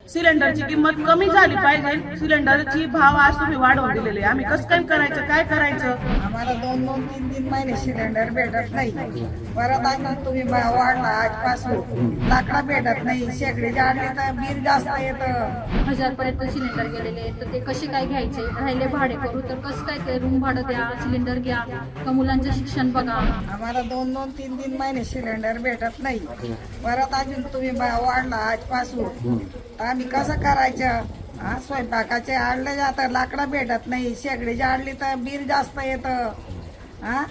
सिलेंडरची किंमत कमी झाली पाहिजे। सिलेंडरची भाव आज तुम्ही वाढवून दिलेले, आम्ही कसं काय करायचं, काय करायचं? आम्हाला 2-3 महिने सिलेंडर भेटत नाही। परत अजून तुम्ही भाव वाढला आजपासून, लाकडा भेटत नाही, शेगडी जाळली तर बिल जास्त येतं। 1000 पर्यंत सिलेंडर गेलेले आहेत, तर ते कसे काय घ्यायचे? राहिले भाडे करू तर कसं काय ते रूम भाडं द्या, सिलेंडर घ्या का मुलांचं शिक्षण बघा। आम्हाला 2-3 महिने सिलेंडर भेटत नाही। परत अजून तुम्ही भाव वाढला आजपासून, तर आम्ही कसं करायचं? हा, स्वयंपाकाचे आणले जातं, लाकडा भेटत नाही, शेगडी जाळली तर बिल जास्त येतं। हा,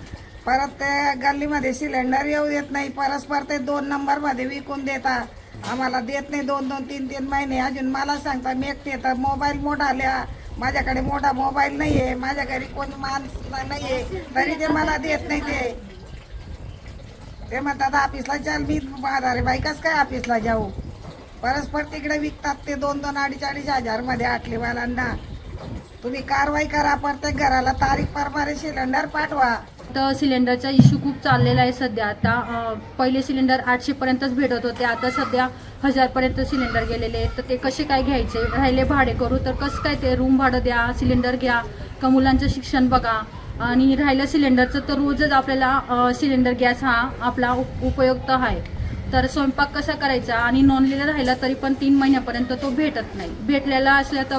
परत ते गल्लीमध्ये सिलेंडर येऊ देत नाही, परस्पर ते 2 नंबरमध्ये विकून देतात। आम्हाला देत नाही 2-3 महिने। अजून मला सांगता मी एकटे तर मोबाईल मोठा लिहा, माझ्याकडे मोठा मोबाईल नाहीये, माझ्या घरी कोणी माणसं नाहीये, तरी ते मला देत नाही। ते म्हणतात ऑफिसला चल, मी अरे बाई कसं काय ऑफिसला जाऊ? परस्पर तिकडे विकतात ते 2-2, 2.5 हजार मध्ये आटलीवाल्यांना। तुम्ही कारवाई करा, प्रत्येक घराला तारीख प्रमाणे सिलेंडर पाठवा। तर सिलेंडरचा इश्यू खूप चाललेला आहे सध्या। आता पहिले सिलेंडर 800 पर्यंतच भेटत होते, आता सध्या 1000 पर्यंत सिलेंडर गेलेले आहेत, तर ते कसे काय घ्यायचे? राहिले भाडे करू तर कसं काय ते रूम भाडं द्या, सिलेंडर घ्या का मुलांचं शिक्षण बघा। आणि राहिलं सिलेंडरचं तर रोजच आपल्याला सिलेंडर गॅस हा आपला उपयुक्त आहे, तर स्वयंपाक कसा करायचा? आणि नॉनलेला राहिला तरी पण 3 महिन्यापर्यंत तो भेटत नाही, भेटलेला असल्या तर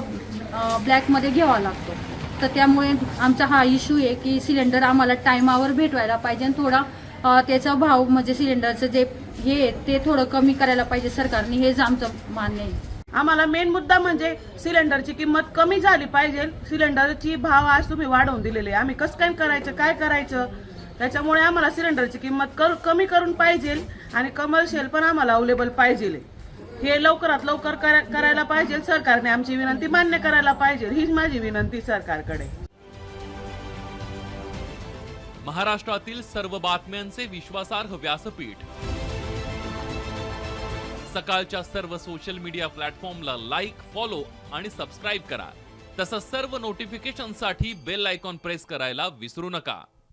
ब्लॅकमध्ये घ्यावा लागतो। तर त्यामुळे आमचा हा इश्यू आहे की सिलेंडर आम्हाला टायमावर भेटवायला पाहिजे, आणि थोडा त्याचा भाव म्हणजे सिलेंडरचं जे हे ते थोडं कमी करायला पाहिजे सरकारने, हेच आमचं मान्य आहे। आम्हाला मेन मुद्दा म्हणजे सिलेंडरची किंमत कमी झाली पाहिजे। सिलेंडरची भाव आज तुम्ही वाढवून दिलेले, आम्ही कसं काय करायचं, काय करायचं? त्याच्यामुळे आम्हाला सिलेंडरची किंमत कमी करून पाहिजे, आणि कमर्शियल पण आम्हाला अवेलेबल पाहिजे। हे लवकरात लवकर करायला पाहिजे। सरकारने आमची विनंती मान्य करायला पाहिजे, हीच माझी विनंती सरकारकडे। महाराष्ट्रातील सर्व बातम्यांचे विश्वासार्ह व्यासपीठ, सकाळच्या सर्व सोशल मीडिया प्लॅटफॉर्मला लाईक, फॉलो आणि सबस्क्राईब करा। तसंच सर्व नोटिफिकेशनसाठी बेल आयकॉन प्रेस करायला विसरू नका।